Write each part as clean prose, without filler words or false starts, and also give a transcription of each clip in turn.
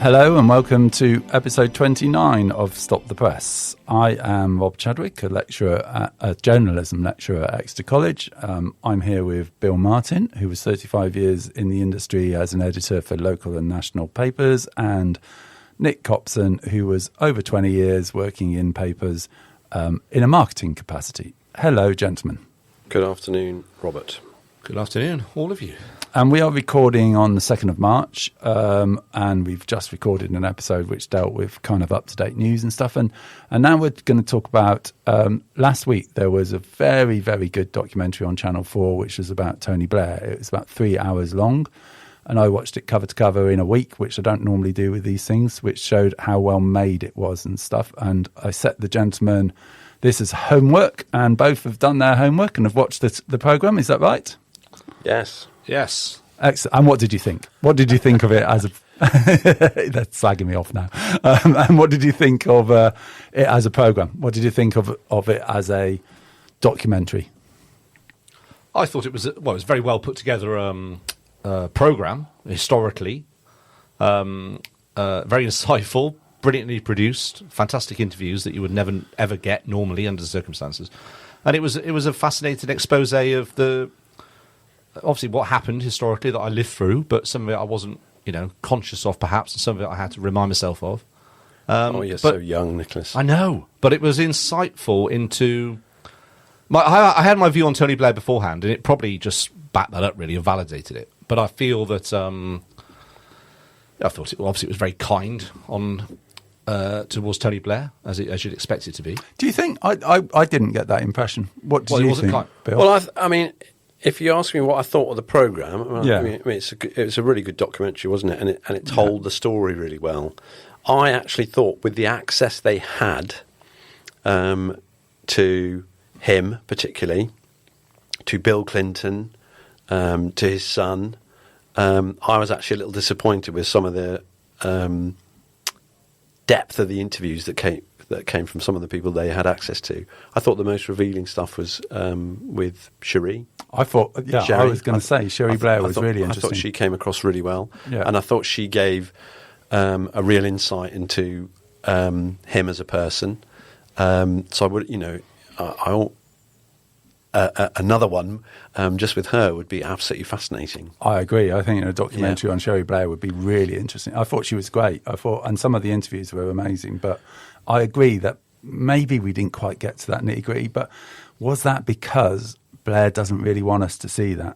Hello and welcome to episode 29 of Stop the Press. I am Rob Chadwick, a journalism lecturer at Exeter College. I'm here with Bill Martin, who was 35 years in the industry as an editor for local and national papers, and Nick Copson, who was over 20 years working in papers in a marketing capacity. Hello, gentlemen. Good afternoon, Robert. Good afternoon, all of you. And we are recording on the 2nd of March, and we've just recorded an episode which dealt with kind of up-to-date news and stuff. And now we're going to talk about, last week there was a very, very good documentary on Channel 4, which was about Tony Blair. It was about 3 hours long, and I watched it cover to cover in a week, which I don't normally do with these things, which showed how well made it was and stuff. And I set the gentlemen this as homework, and both have done their homework and have watched the programme. Is that right? Yes. Yes. Excellent. And what did you think? What did you think of it as a... That's slagging me off now. And what did you think of it as a programme? What did you think of it as a documentary? I thought it was it was very well put together programme, historically. Very insightful, brilliantly produced, fantastic interviews that you would never, ever get normally under the circumstances. And it was a fascinating expose of the... obviously what happened historically that I lived through, but some of it I wasn't, conscious of perhaps, and some of it I had to remind myself of. You're so young, Nicholas. I know, but it was insightful into... I had my view on Tony Blair beforehand, and it probably just backed that up really and validated it. But I feel that... I thought it was very kind on... towards Tony Blair, as you'd expect it to be. Do you think... I didn't get that impression. What did you think, Bill? Well, I mean... If you ask me what I thought of the programme, yeah. I mean, it was a really good documentary, wasn't it? And it told the story really well. I actually thought with the access they had to him, particularly, to Bill Clinton, to his son, I was actually a little disappointed with some of the depth of the interviews that came from some of the people they had access to. I thought the most revealing stuff was with Cherie. I thought, I was going to say, Cherie Blair was really interesting. I thought she came across really well. Yeah. And I thought she gave a real insight into him as a person. So I would, another one just with her would be absolutely fascinating. I agree. I think a documentary on Cherie Blair would be really interesting. I thought she was great. And some of the interviews were amazing, but I agree that maybe we didn't quite get to that nitty-gritty, but was that because Blair doesn't really want us to see that?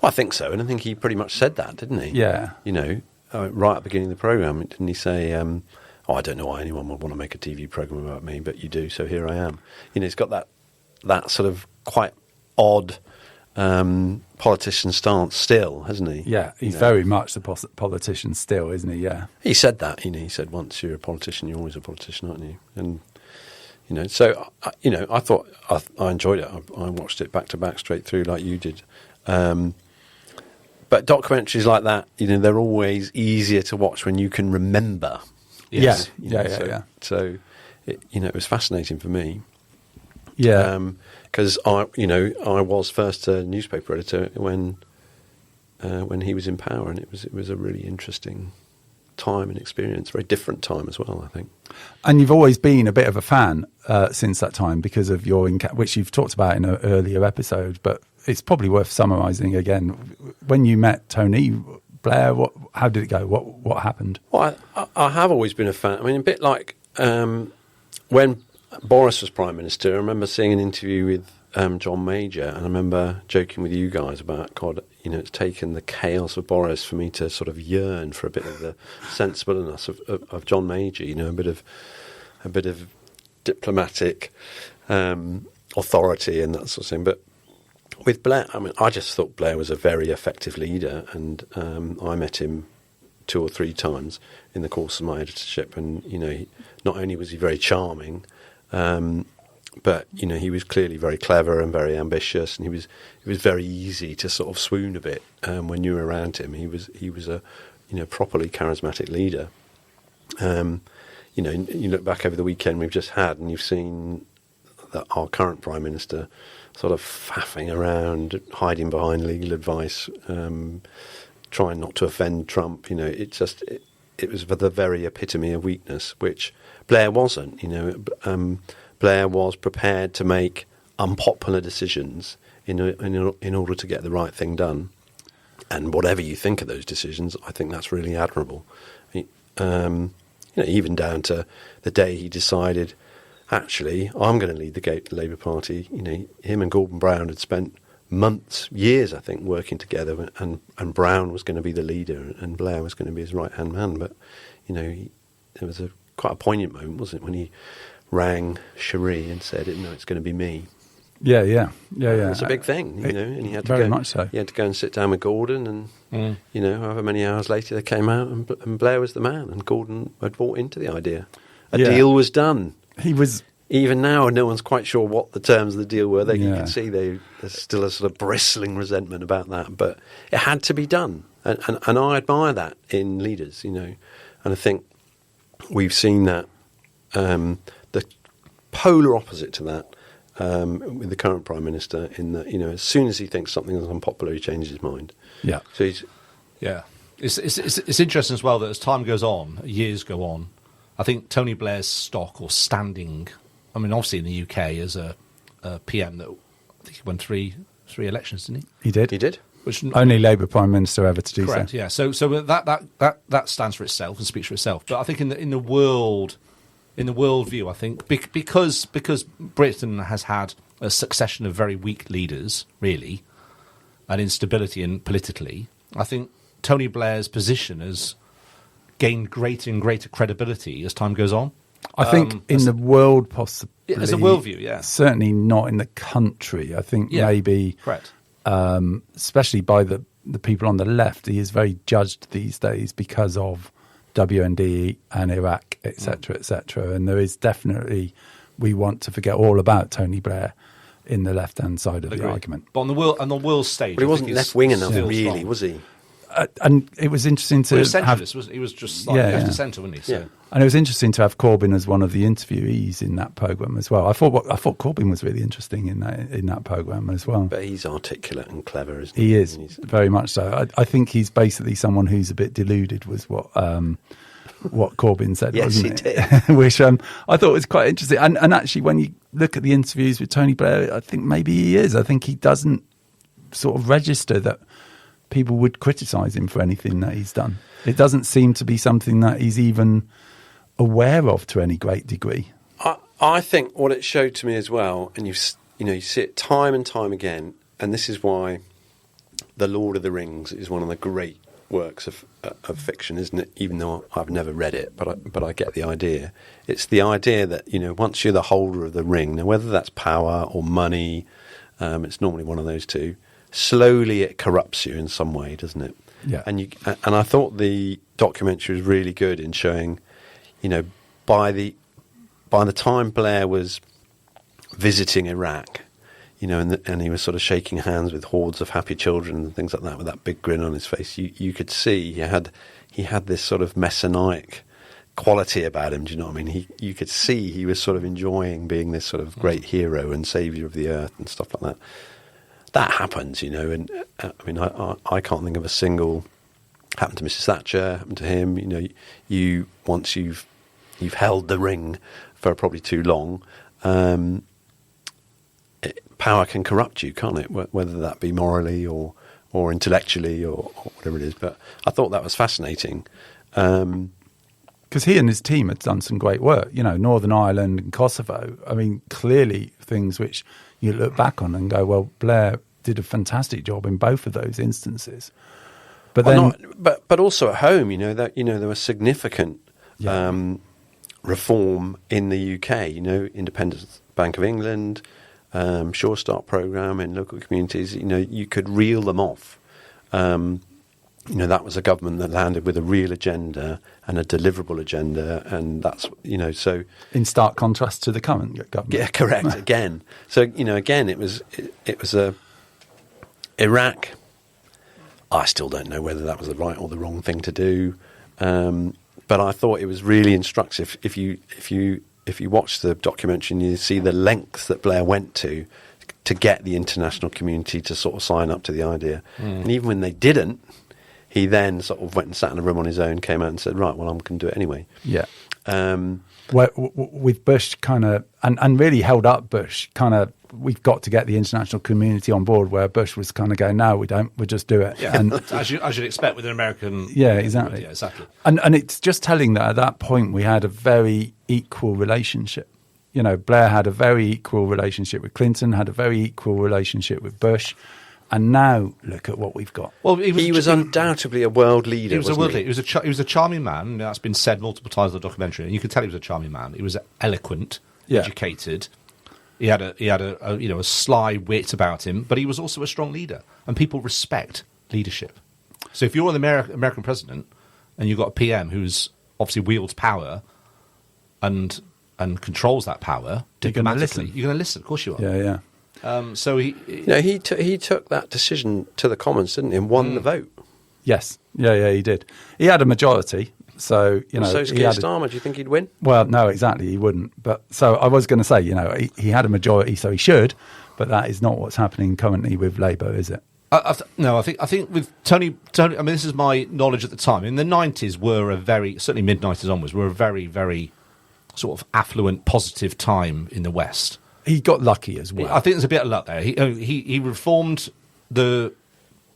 Well, I think so, and I think he pretty much said that, didn't he? Yeah. Right at the beginning of the programme, didn't he say, I don't know why anyone would want to make a TV programme about me, but you do, so here I am. He's got that sort of quite odd politician stance still, hasn't he? Yeah, he's very much the politician still, isn't he? Yeah. He said that, he said once you're a politician, you're always a politician, aren't you? And, so, I thought I enjoyed it. I watched it back to back straight through like you did. But documentaries like that, they're always easier to watch when you can remember. Yes. Yeah. So, it was fascinating for me. Yeah. Because I was first a newspaper editor when he was in power, and it was a really interesting time and experience, very different time as well, I think. And you've always been a bit of a fan since that time because of your which you've talked about in an earlier episode, but it's probably worth summarising again. When you met Tony Blair, how did it go? What happened? Well, I have always been a fan. I mean, a bit like when Boris was Prime Minister, I remember seeing an interview with John Major, and I remember joking with you guys about, God, it's taken the chaos of Boris for me to sort of yearn for a bit of the sensibleness of John Major, a bit of diplomatic authority and that sort of thing. But with Blair, I mean, I just thought Blair was a very effective leader, and I met him 2 or 3 times in the course of my editorship, and not only was he very charming, but he was clearly very clever and very ambitious, and it was very easy to sort of swoon a bit when you were around him. He was a properly charismatic leader. You look back over the weekend we've just had, and you've seen that our current Prime Minister sort of faffing around, hiding behind legal advice, trying not to offend Trump. It's it was the very epitome of weakness, which Blair wasn't. Blair was prepared to make unpopular decisions in order to get the right thing done. And whatever you think of those decisions, I think that's really admirable. Even down to the day he decided, actually, I'm going to lead the Labour Party. Him and Gordon Brown had spent months, years, I think, working together, and Brown was going to be the leader, and Blair was going to be his right-hand man. But, there was quite a poignant moment, wasn't it, when he rang Cherie and said, "No, it's going to be me." Yeah. It's a big thing, and he had to very go. Much so. He had to go and sit down with Gordon, and however many hours later they came out, and Blair was the man, and Gordon had bought into the idea. A deal was done. He was. Even now, no one's quite sure what the terms of the deal were. You can see there's still a sort of bristling resentment about that, but it had to be done, and I admire that in leaders, and I think we've seen that the polar opposite to that. With the current Prime Minister, in that, as soon as he thinks something is unpopular, he changes his mind. Yeah. So he's... Yeah. It's interesting as well that as time goes on, years go on, I think Tony Blair's stock or standing, I mean, obviously in the UK as a PM, that I think he won three elections, didn't he? He did. He did. Which only Labour Prime Minister ever to do correct, so. Yeah. So that stands for itself and speaks for itself. But I think in the world... In the world view, I think, because Britain has had a succession of very weak leaders, really, and instability politically, I think Tony Blair's position has gained greater and greater credibility as time goes on. I think in the world, possibly. As a worldview, yeah. Certainly not in the country. I think maybe, correct. Especially by the people on the left, he is very judged these days because of WND and Iraq, etc., etc. And there is definitely, we want to forget all about Tony Blair in the left-hand side of the argument. But on the world stage, but he wasn't left-wing enough, really, strong. Was he? And it was interesting to have... He was just slightly left to centre, wasn't he? So. Yeah. And it was interesting to have Corbyn as one of the interviewees in that programme as well. I thought Corbyn was really interesting in that programme as well. But he's articulate and clever, isn't he? He is, very much so. I think he's basically someone who's a bit deluded, was what Corbyn said, yes, wasn't he it? did. Which I thought was quite interesting. And actually, when you look at the interviews with Tony Blair, I think maybe he is. I think he doesn't sort of register that people would criticise him for anything that he's done. It doesn't seem to be something that he's even aware of to any great degree. I think what it showed to me as well, and you see it time and time again, and this is why The Lord of the Rings is one of the great works of fiction, isn't it? Even though I've never read it, but I get the idea. It's the idea that once you're the holder of the ring, now whether that's power or money, it's normally one of those two. Slowly, it corrupts you in some way, doesn't it? Yeah. And I thought the documentary was really good in showing, by the time Blair was visiting Iraq, and he was sort of shaking hands with hordes of happy children and things like that, with that big grin on his face, you could see he had this sort of messianic quality about him. Do you know what I mean? You could see he was sort of enjoying being this sort of great hero and saviour of the earth and stuff like that. That happens, and I mean, I can't think of a single. Happened to Mrs. Thatcher, happened to him. Once you've held the ring for probably too long, power can corrupt you, can't it? Whether that be morally or intellectually or whatever it is. But I thought that was fascinating. Because he and his team had done some great work, Northern Ireland and Kosovo. I mean, clearly things which you look back on and go, well, Blair did a fantastic job in both of those instances. But but also at home, there was significant reform in the UK. Independent Bank of England, Sure Start programme in local communities. You could reel them off. That was a government that landed with a real agenda and a deliverable agenda, and that's so in stark contrast to the current government. Yeah, correct. Again, so again, it was a Iraq. I still don't know whether that was the right or the wrong thing to do, but I thought it was really instructive. If you watch the documentary and you see the lengths that Blair went to get the international community to sort of sign up to the idea, and even when they didn't, he then sort of went and sat in a room on his own, came out and said, right, well, I'm going to do it anyway. Yeah. With Bush kind of, and really held up Bush, kind of, we've got to get the international community on board, where Bush was kind of going, no, we don't, we'll just do it. Yeah, and, as you'd expect with an American. Yeah, exactly. Yeah, exactly. And it's just telling that at that point we had a very equal relationship. You know, Blair had a very equal relationship with Clinton, had a very equal relationship with Bush. And now look at what we've got. Well, he was undoubtedly a world leader. He was a world leader. He was a charming man. That's been said multiple times in the documentary, and you could tell he was a charming man. He was eloquent, educated. He had a sly wit about him, but he was also a strong leader, and people respect leadership. So if you're an American president and you've got a PM who's obviously wields power and controls that power diplomatically, you're going to listen. Of course you are. Yeah. So he took that decision to the Commons, didn't he, and won the vote. Yes, yeah, he did. He had a majority, so So Keir Starmer, do you think he'd win? Well, no, exactly, he wouldn't. But so I was going to say, he had a majority, so he should. But that is not what's happening currently with Labour, is it? I think with Tony. I mean, this is my knowledge at the time. In the 90s, certainly mid 90s onwards, were a very, very sort of affluent, positive time in the West. He got lucky as well. I think there's a bit of luck there. He reformed the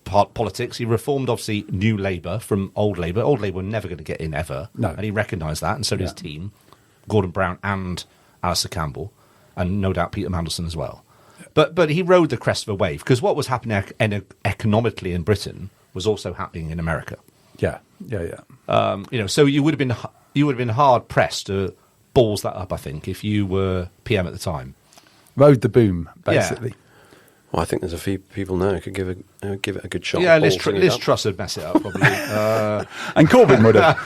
politics. He reformed, obviously, New Labour from Old Labour. Old Labour were never going to get in ever. No. And he recognised that, and so did his team, Gordon Brown and Alistair Campbell, and no doubt Peter Mandelson as well. But he rode the crest of a wave, because what was happening economically in Britain was also happening in America. Yeah. So you would have been hard pressed to balls that up, I think, if you were PM at the time. Rode the boom, basically. Yeah. Well, I think there's a few people now who could give it a good shot. Yeah, Liz Truss would mess it up, probably. And Corbyn would have.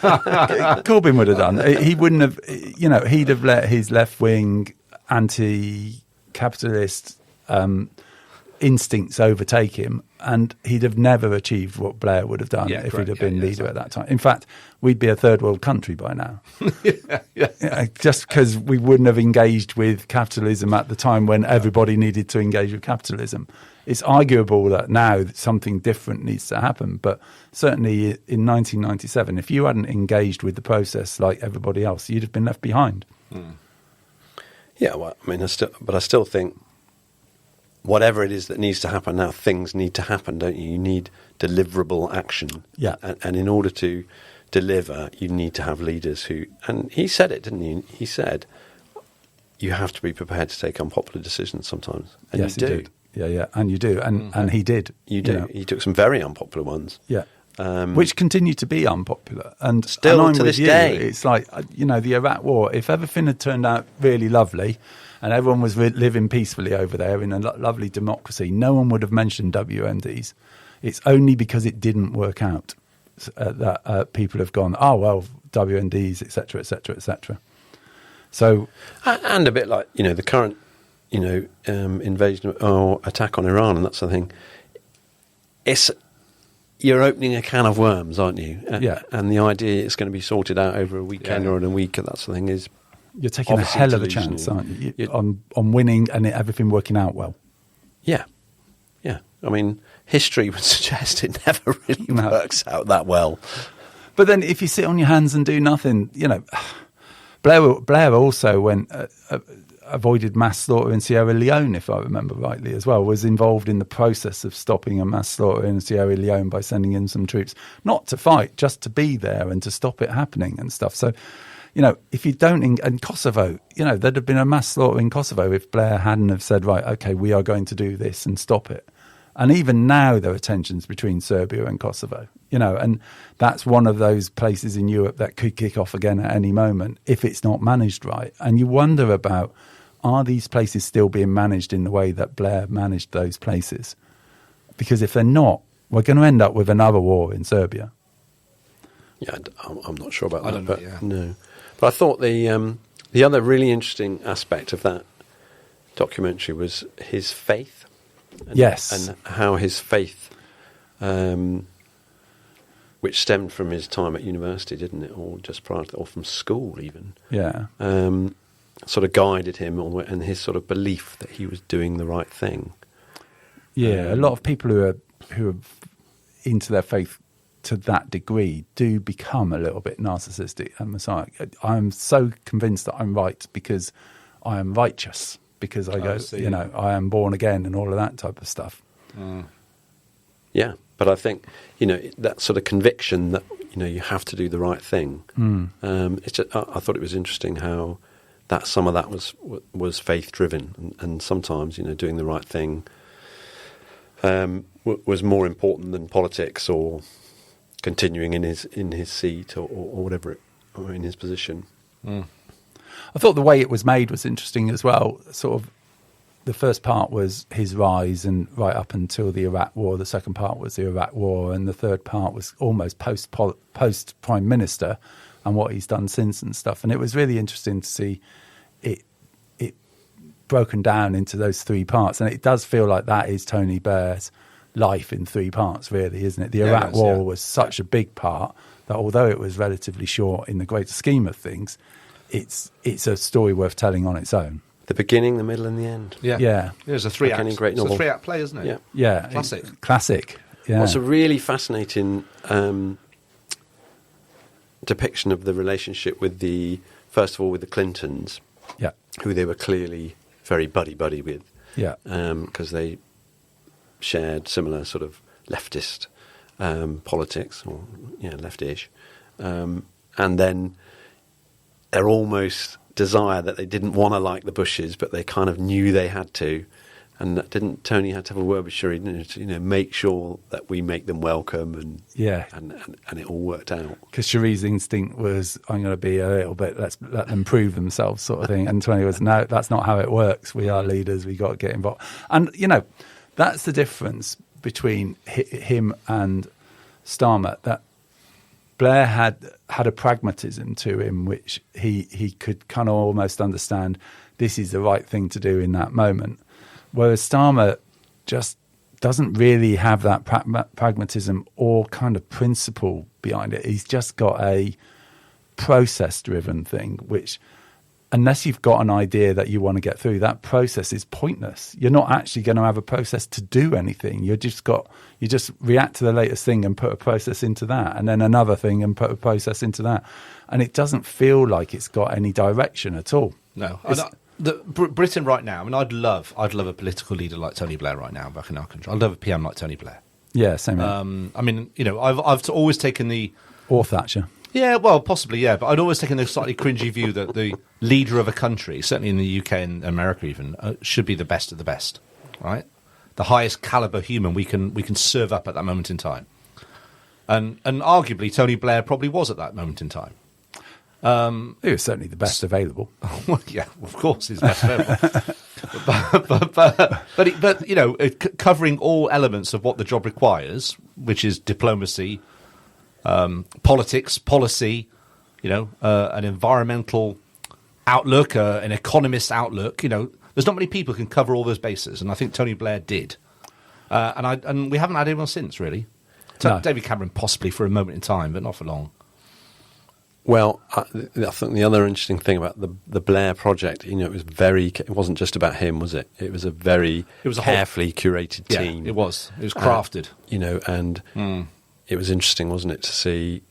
Corbyn would have done. He wouldn't have. He'd have let his left-wing anti-capitalist instincts overtake him, and he'd have never achieved what Blair would have done if he'd have been leader at that time. In fact, we'd be a third world country by now. Just because we wouldn't have engaged with capitalism at the time when everybody needed to engage with capitalism. It's arguable that now something different needs to happen, but certainly in 1997, if you hadn't engaged with the process like everybody else, you'd have been left behind. Yeah, well, I mean, I still think whatever it is that needs to happen now, things need to happen, don't you? You need deliverable action. Yeah. And in order to deliver, you need to have leaders who... And he said it, didn't he? He said, you have to be prepared to take unpopular decisions sometimes. And yes, you do. He did. Yeah, and you do. And he did. You do. He took some very unpopular ones. Yeah. Which continue to be unpopular. And still and to this day. It's like, the Iraq War, if everything had turned out really lovely and everyone was living peacefully over there in a lovely democracy, no one would have mentioned WMDs. It's only because it didn't work out that people have gone, oh, well, WMDs, et cetera, et cetera, et cetera. So, and a bit like, the current, invasion or attack on Iran and that sort of thing. You're opening a can of worms, aren't you? Yeah. And the idea it's going to be sorted out over a weekend or in a week, that sort of thing is... You're taking a hell of a chance, aren't you? On winning and everything working out well. Yeah. Yeah. I mean, history would suggest it never really works out that well. But then if you sit on your hands and do nothing, Blair also avoided mass slaughter in Sierra Leone, if I remember rightly, as well, was involved in the process of stopping a mass slaughter in Sierra Leone by sending in some troops, not to fight, just to be there and to stop it happening and stuff. So, if you don't, and Kosovo, there'd have been a mass slaughter in Kosovo if Blair hadn't have said, right, okay, we are going to do this and stop it. And even now there are tensions between Serbia and Kosovo, and that's one of those places in Europe that could kick off again at any moment if it's not managed right. And you wonder about, are these places still being managed in the way that Blair managed those places? Because if they're not, we're going to end up with another war in Serbia. Yeah, I'm not sure about that. I don't know, No. But I thought the other really interesting aspect of that documentary was his faith. And how his faith, which stemmed from his time at university, didn't it? Or just prior to, or from school even. Yeah. Sort of guided him and his sort of belief that he was doing the right thing. Yeah, a lot of people who are into their faith to that degree do become a little bit narcissistic and messianic. I'm so convinced that I'm right because I am righteous, because I go, I am born again and all of that type of stuff. Yeah, but I think, that sort of conviction that, you have to do the right thing. It's just, I thought it was interesting how some of that was faith-driven, and sometimes, doing the right thing was more important than politics or continuing in his seat or whatever, or in his position. I thought the way it was made was interesting as well. Sort of, the first part was his rise and right up until the Iraq War. The second part was the Iraq War, and the third part was almost post Prime Minister and what he's done since and stuff. And it was really interesting to see it broken down into those three parts. And it does feel like that is Tony Blair's life in three parts, really, isn't it? The Iraq War was such a big part that although it was relatively short in the greater scheme of things, it's a story worth telling on its own. The beginning, the middle, and the end. Yeah. There's a three-act. Like great novel. It's a three-act play, isn't it? Yeah. Classic. Yeah. What's a really fascinating depiction of the relationship with first of all, with the Clintons, who they were clearly very buddy-buddy with, because they shared similar sort of leftist politics, or leftish, and then their almost desire that they didn't want to like the Bushes, but they kind of knew they had to, and didn't Tony had to have a word with Cherie, to make sure that we make them welcome, and it all worked out. Because Cherie's instinct was, I'm going to be a little bit, let them prove themselves, sort of thing. And Tony was, no, that's not how it works. We are leaders. We got to get involved. And that's the difference between him and Starmer. That Blair had a pragmatism to him, which he could kind of almost understand. This is the right thing to do in that moment. Whereas Starmer just doesn't really have that pragmatism or kind of principle behind it. He's just got a process-driven thing, which, unless you've got an idea that you want to get through, that process is pointless. You're not actually going to have a process to do anything. You just react to the latest thing and put a process into that, and then another thing and put a process into that. And it doesn't feel like it's got any direction at all. No. Britain right now, I mean, I'd love a political leader like Tony Blair right now back in our country. I'd love a PM like Tony Blair. Yeah, same. I mean, I've always taken the... Or Thatcher. Yeah, well, possibly, yeah. But I'd always taken the slightly cringy view that the leader of a country, certainly in the UK and America even, should be the best of the best, right? The highest caliber human we can serve up at that moment in time. And arguably, Tony Blair probably was at that moment in time. He was certainly the best available. Well, yeah, of course, he's best available. but covering all elements of what the job requires, which is diplomacy, politics, policy, an environmental outlook, an economist outlook. There's not many people who can cover all those bases, and I think Tony Blair did. And we haven't had anyone since, really. No. David Cameron possibly for a moment in time, but not for long. Well, I think the other interesting thing about the Blair project, it wasn't just about him, was it? It was a very carefully curated team. Yeah, it was. It was crafted. It was interesting, wasn't it, to see.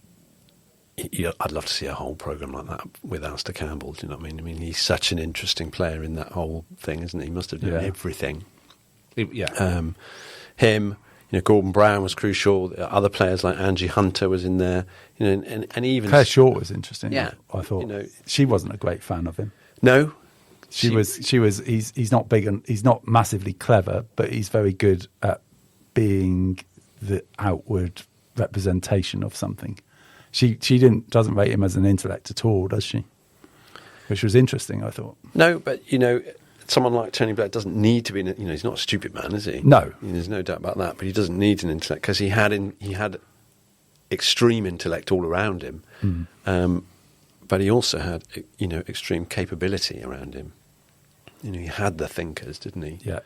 I'd love to see a whole programme like that with Alistair Campbell. Do you know what I mean? I mean, he's such an interesting player in that whole thing, isn't he? He must have done everything. Him. Gordon Brown was crucial. Other players like Angie Hunter was in there. And even Claire Short was interesting. Yeah, I thought she wasn't a great fan of him. No, she was. He's not big and he's not massively clever, but he's very good at being the outward representation of something. She doesn't rate him as an intellect at all, does she? Which was interesting, I thought. No, but someone like Tony Blair doesn't need to be, he's not a stupid man, is he? No. There's no doubt about that, but he doesn't need an intellect because he had extreme intellect all around him, but he also had, extreme capability around him. He had the thinkers, didn't he? Yeah.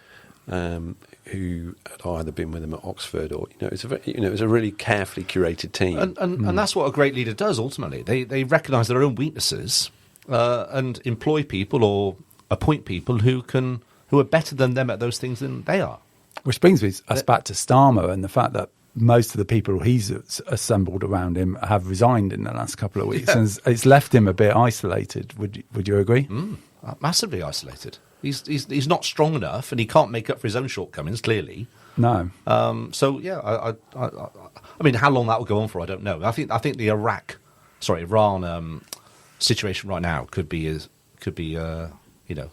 Who had either been with him at Oxford or, it was a really carefully curated team. And that's what a great leader does, ultimately. They recognise their own weaknesses and employ people or appoint people who are better than them at those things than they are. Which brings us back to Starmer and the fact that most of the people he's assembled around him have resigned in the last couple of weeks, and it's left him a bit isolated. Would you agree? Massively isolated. He's not strong enough, and he can't make up for his own shortcomings. Clearly, no. So yeah, I mean, how long that will go on for, I don't know. I think the Iran situation right now could be you know.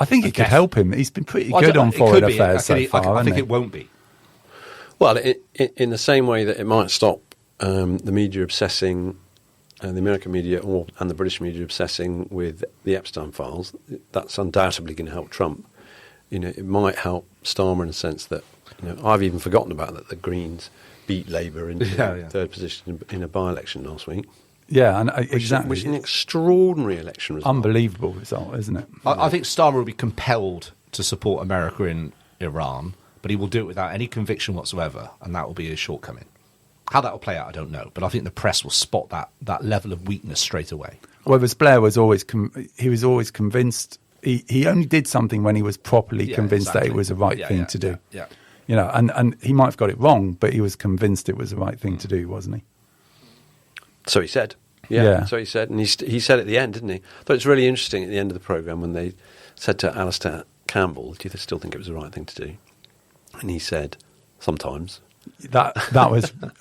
I think it could help him. He's been pretty good on foreign affairs so far. I think it won't be. Well, in the same way that it might stop the media obsessing, the American media and the British media obsessing with the Epstein files, that's undoubtedly going to help Trump. You know, it might help Starmer in the sense that, you know, I've even forgotten about that the Greens beat Labour in third position in a by-election last week. Yeah, and exactly. Which is an extraordinary election result. Unbelievable result, isn't it? I think Starmer will be compelled to support America in Iran, but he will do it without any conviction whatsoever, and that will be his shortcoming. How that will play out, I don't know, but I think the press will spot that level of weakness straight away. Whereas Blair was always convinced. He only did something when he was properly convinced that it was the right thing to do. Yeah. You know, and he might have got it wrong, but he was convinced it was the right thing to do, wasn't he? So he said. Yeah. So he said, and he said at the end, didn't he? I thought it's really interesting at the end of the programme when they said to Alistair Campbell, "Do you still think it was the right thing to do?" And he said, "Sometimes." That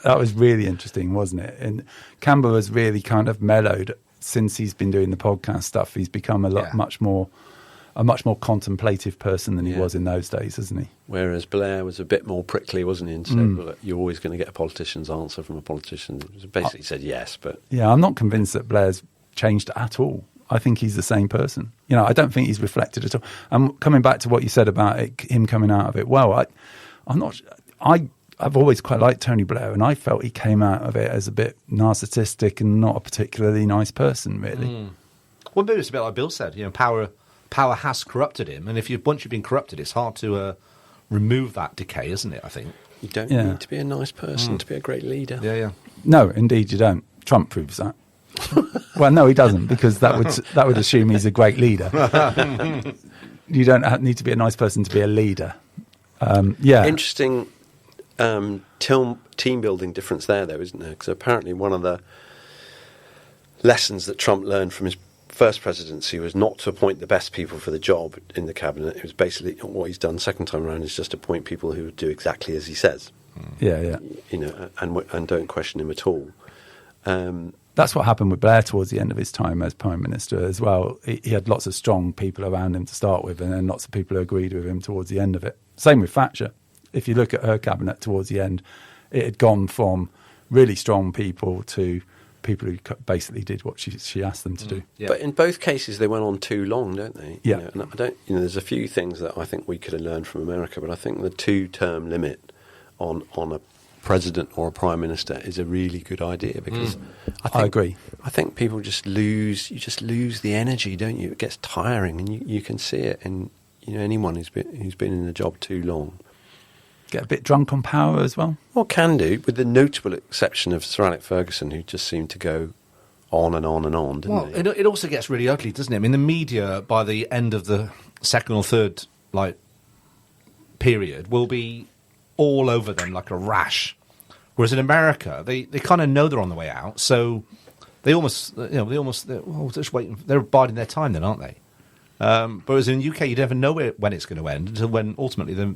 was really interesting, wasn't it? And Campbell has really kind of mellowed since he's been doing the podcast stuff. He's become a much more contemplative person than he was in those days, hasn't he? Whereas Blair was a bit more prickly, wasn't he? And said, well, you're always going to get a politician's answer from a politician. Basically said yes, but... Yeah, I'm not convinced that Blair's changed at all. I think he's the same person. You know, I don't think he's reflected at all. And coming back to what you said about him coming out of it, well, I've always quite liked Tony Blair, and I felt he came out of it as a bit narcissistic and not a particularly nice person, really. Well, maybe it's a bit like Bill said. You know, power has corrupted him, and once you've been corrupted, it's hard to remove that decay, isn't it? I think you don't need to be a nice person to be a great leader. Yeah. No, indeed, you don't. Trump proves that. Well, no, he doesn't, because that would assume he's a great leader. You don't need to be a nice person to be a leader. Interesting. Team building difference there, though, isn't there? Because apparently one of the lessons that Trump learned from his first presidency was not to appoint the best people for the job in the cabinet. It was basically what he's done second time around is just appoint people who do exactly as he says. Yeah. You know, and don't question him at all. That's what happened with Blair towards the end of his time as Prime Minister as well. He had lots of strong people around him to start with, and then lots of people who agreed with him towards the end of it. Same with Thatcher. If you look at her cabinet towards the end, it had gone from really strong people to people who basically did what she asked them to do. Yeah. But in both cases, they went on too long, don't they? Yeah. You know, and there's a few things that I think we could have learned from America, but I think the 2-term limit on a president or a prime minister is a really good idea because I agree. I think people just lose the energy, don't you? It gets tiring, and you can see it in anyone who's been in the job too long. Get a bit drunk on power as well? Well, can do, with the notable exception of Sir Alex Ferguson, who just seemed to go on and on and on, didn't he? It also gets really ugly, doesn't it? I mean, the media, by the end of the second or third period, will be all over them like a rash. Whereas in America, they kind of know they're on the way out, so they're just waiting. They're biding their time then, aren't they? Whereas in the UK, you never know when it's going to end until when ultimately the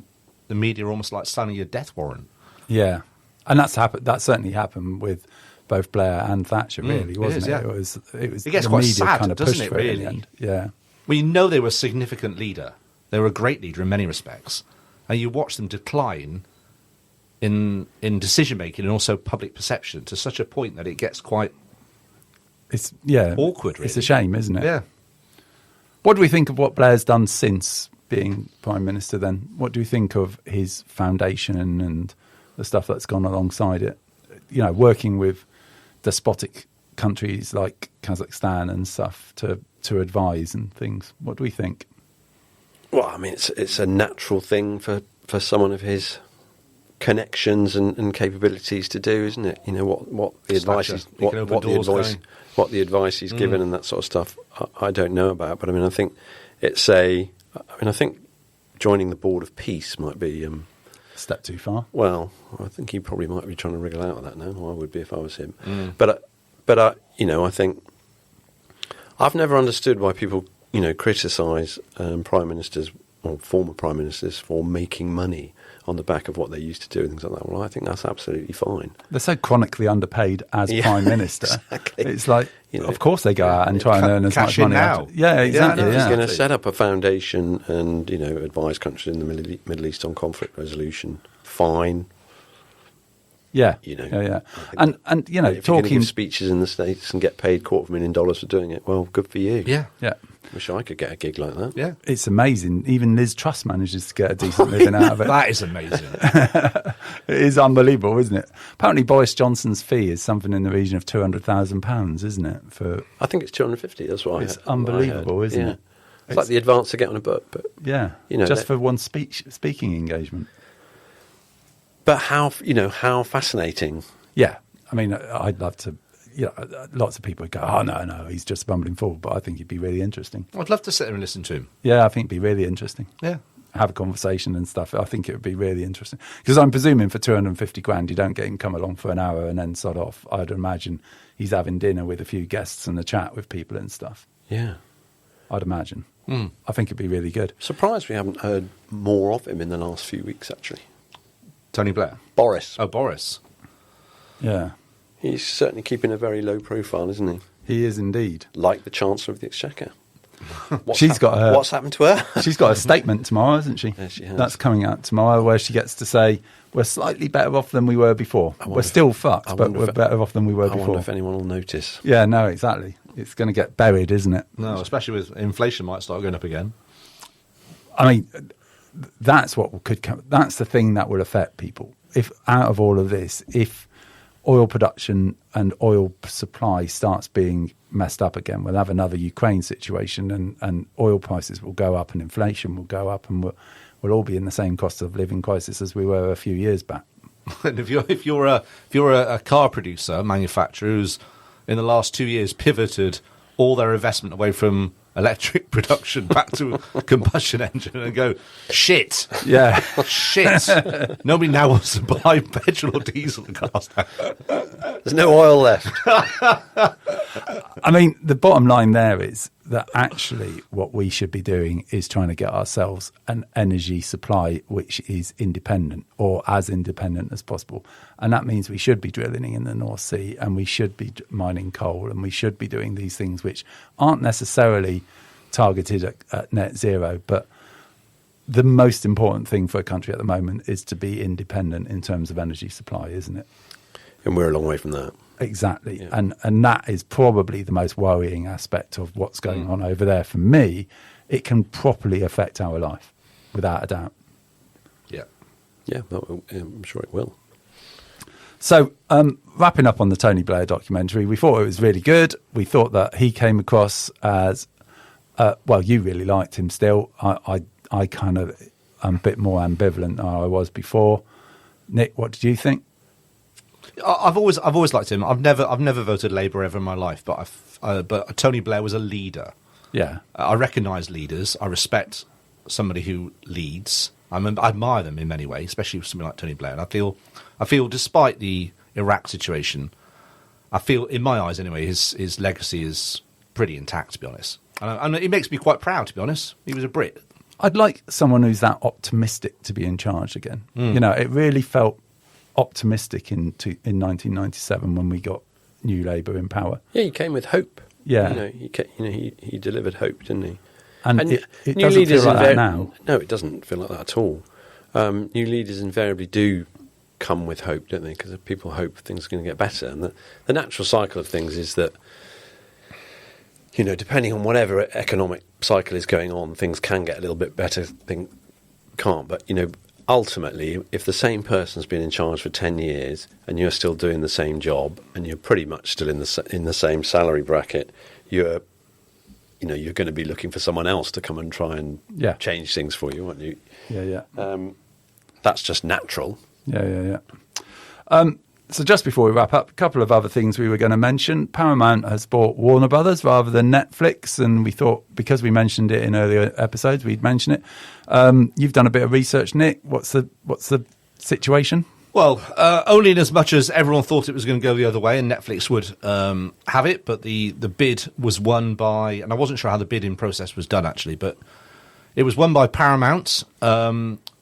media are almost like signing a death warrant. Yeah, and that's happened. That certainly happened with both Blair and Thatcher, really, wasn't it? It gets quite sad, doesn't it? Really? Yeah. Well, you know they were a significant leader. They were a great leader in many respects, and you watch them decline in decision making and also public perception to such a point that it gets quite awkward. Really. It's a shame, isn't it? Yeah. What do we think of what Blair's done since being Prime Minister then? What do you think of his foundation and the stuff that's gone alongside it? You know, working with despotic countries like Kazakhstan and stuff to advise and things. What do we think? Well, I mean, it's a natural thing for someone of his connections and capabilities to do, isn't it? You know, what the advice is, what the advice he's given and that sort of stuff. I don't know about, but I mean, I think I think joining the Board of Peace might be step too far. Well, I think he probably might be trying to wriggle out of that now. I would be if I was him. But you know, I think I've never understood why people, you know, criticise prime ministers or former prime ministers for making money on the back of what they used to do and things like that. Well, I think that's absolutely fine. They're so chronically underpaid as prime minister. Exactly. It's like, You know, of course they go out and try and earn as much cash in money. now. Yeah, exactly. He's Yeah, going to set up a foundation and, you know, advise countries in the Middle East on conflict resolution. Fine. yeah, You know, yeah. I think And you know, if you're going to talking, give speeches in the States and get paid $250,000 for doing it, well, good for you. Yeah. yeah. Wish I could get a gig like that. Yeah. It's amazing. Even Liz Truss manages to get a decent living out of it. That is amazing. It is unbelievable, isn't it? Apparently, Boris Johnson's fee is something in the region of £200,000, isn't it? For I think it's 250. That's what It's I heard. unbelievable, isn't Yeah. it? It's like the advance to get on a book, but yeah, You know, just that- for one speaking engagement. how fascinating. Yeah, I mean, I'd love to. You know, lots of people would go, "Oh no, he's just a bumbling fool," but I think it'd be really interesting. I'd love to sit there and listen to him. Yeah, I think it'd be really interesting. Yeah. Have a conversation and stuff. I think it would be really interesting because I'm presuming for 250 grand, you don't get him come along for an hour and then sod off. I'd imagine he's having dinner with a few guests and a chat with people and stuff. Yeah. I'd imagine. Mm. I think it'd be really good. Surprised we haven't heard more of him in the last few weeks, actually. Tony Blair. Boris. Oh, Boris. Yeah, He's certainly keeping a very low profile, isn't he? he is indeed. Like the Chancellor of the Exchequer. What's She's got her- What's happened to her? She's got a statement tomorrow, hasn't she? Yes, she has. That's coming out tomorrow, where she gets to say we're slightly better off than we were before. wonder We're if- still fucked, I but wonder we're if- better off than we were I wonder before. if anyone will notice. Yeah, no, exactly. It's going to get buried, isn't it? No, especially with inflation might start going up again. I mean, that's what could come. That's the thing that will affect people. If out of all of this, if oil production and oil supply starts being messed up again, we'll have another Ukraine situation, and oil prices will go up, and inflation will go up, and we'll all be in the same cost of living crisis as we were a few years back. And if you're a car producer, manufacturer who's in the last 2 years pivoted all their investment away from electric production back to combustion engine and go, shit, Yeah. shit. Nobody now wants to buy petrol or diesel cars now. There's no oil left. I mean, the bottom line there is that actually what we should be doing is trying to get ourselves an energy supply which is independent, or as independent as possible. And that means we should be drilling in the North Sea, and we should be mining coal, and we should be doing these things which aren't necessarily targeted at net zero. But the most important thing for a country at the moment is to be independent in terms of energy supply, isn't it? And we're a long way from that. Exactly. Yeah. And that is probably the most worrying aspect of what's going on over there. For me, it can properly affect our life, without a doubt. Yeah. Yeah, I'm sure it will. So, wrapping up on the Tony Blair documentary, we thought it was really good. We thought that he came across as, well, you really liked him still. I kind of am a bit more ambivalent than I was before. Nick, what did you think? I've always liked him. I've never voted Labour ever in my life, but Tony Blair was a leader. Yeah. I recognise leaders. I respect somebody who leads. I admire them in many ways, especially somebody like Tony Blair. And I feel, despite the Iraq situation, I feel, in my eyes anyway, his legacy is pretty intact, to be honest. And it makes me quite proud, to be honest. He was a Brit. I'd like someone who's that optimistic to be in charge again. You know, it really felt optimistic in 1997 when we got New Labour in power. Yeah, he came with hope. Yeah. He delivered hope, didn't he? And And it new doesn't leaders feel like that invar- now. No, it doesn't feel like that at all. New leaders invariably do come with hope, don't they? Because people hope things are going to get better. And the natural cycle of things is that, you know, depending on whatever economic cycle is going on, things can get a little bit better, things can't. But, you know, ultimately, if the same person's been in charge for 10 years and you're still doing the same job and you're pretty much still in the same salary bracket, you're going to be looking for someone else to come and try and change things for you, aren't you? Yeah. That's just natural. Yeah. So just before we wrap up, a couple of other things we were going to mention. Paramount has bought Warner Brothers rather than Netflix, and we thought, because we mentioned it in earlier episodes, we'd mention it. You've done a bit of research, Nick. What's the situation? Well, only in as much as everyone thought it was going to go the other way and Netflix would have it, but the bid was won by, and I wasn't sure how the bidding process was done actually, but it was won by Paramount,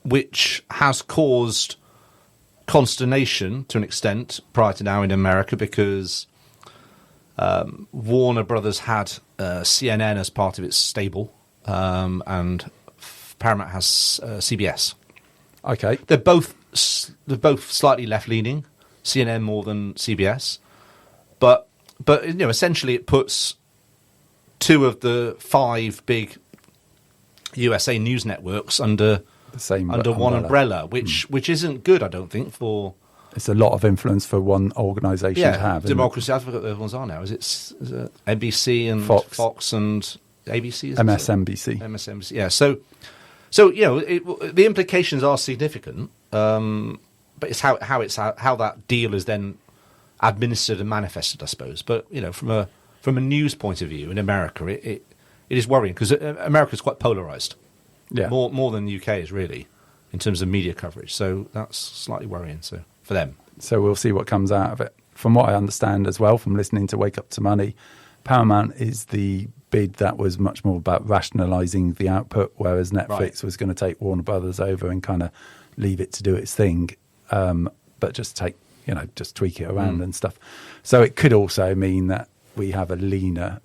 which has caused consternation to an extent prior to now in America because Warner Brothers had CNN as part of its stable, and Paramount has CBS. Okay. They're both slightly left-leaning, CNN more than CBS, but essentially it puts two of the 5 big USA news networks under The same one umbrella, which isn't good, I don't think. For it's a lot of influence for one organisation to have. Democracy. I forgot what the other ones are now. Is it NBC and Fox and ABC? MSNBC. MSNBC. Yeah. So the implications are significant, but it's how that deal is then administered and manifested, I suppose. But from a news point of view in America, it is worrying because America is quite polarised. Yeah. More than the UK is really in terms of media coverage. So that's slightly worrying. So for them. So we'll see what comes out of it. From what I understand as well, from listening to Wake Up to Money, Paramount is the bid that was much more about rationalising the output, whereas Netflix was going to take Warner Brothers over and kind of leave it to do its thing, but just tweak it around and stuff. So it could also mean that we have a leaner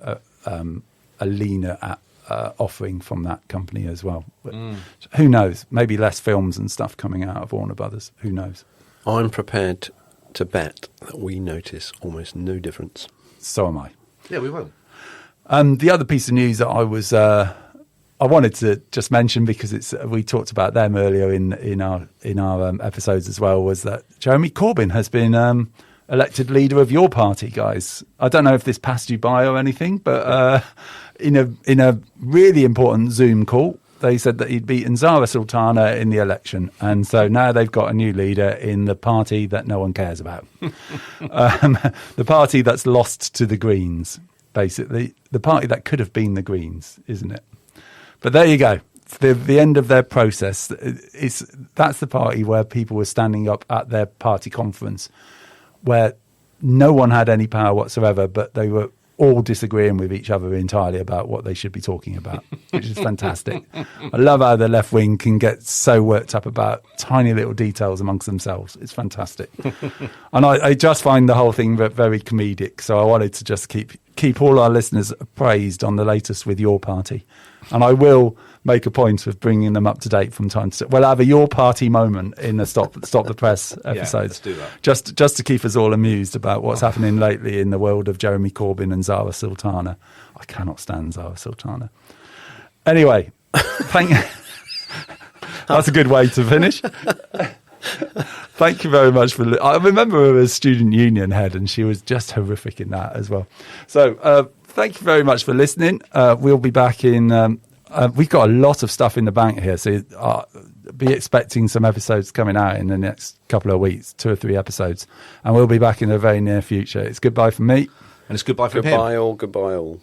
offering from that company as well. But who knows? Maybe less films and stuff coming out of Warner Brothers. Who knows? I'm prepared to bet that we notice almost no difference. So am I. Yeah, we won't. The other piece of news that I wanted to just mention because we talked about them earlier in our episodes as well was that Jeremy Corbyn has been elected leader of your party, guys. I don't know if this passed you by or anything, but in a really important Zoom call, they said that he'd beaten Zara Sultana in the election, and so now they've got a new leader in the party that no one cares about, the party that's lost to the Greens. Basically, the party that could have been the Greens, isn't it? But there you go. The end of their process. That's the party where people were standing up at their party conference, where no one had any power whatsoever, but they were all disagreeing with each other entirely about what they should be talking about, which is fantastic. I love how the left wing can get so worked up about tiny little details amongst themselves. It's fantastic. And I just find the whole thing very comedic. So I wanted to just keep all our listeners appraised on the latest with your party. And I will make a point of bringing them up to date from time to time. We'll have a your party moment in the Stop the Press episodes. Yeah, let's do that. Just to keep us all amused about what's happening lately in the world of Jeremy Corbyn and Zara Sultana. I cannot stand Zara Sultana. Anyway, that's a good way to finish. Thank you very much for. I remember her as student union head, and she was just horrific in that as well. So thank you very much for listening. We'll be back in. We've got a lot of stuff in the bank here, so be expecting some episodes coming out in the next couple of weeks, 2 or 3 episodes, and we'll be back in the very near future. It's goodbye from me, and it's goodbye from him. Goodbye all. Goodbye all.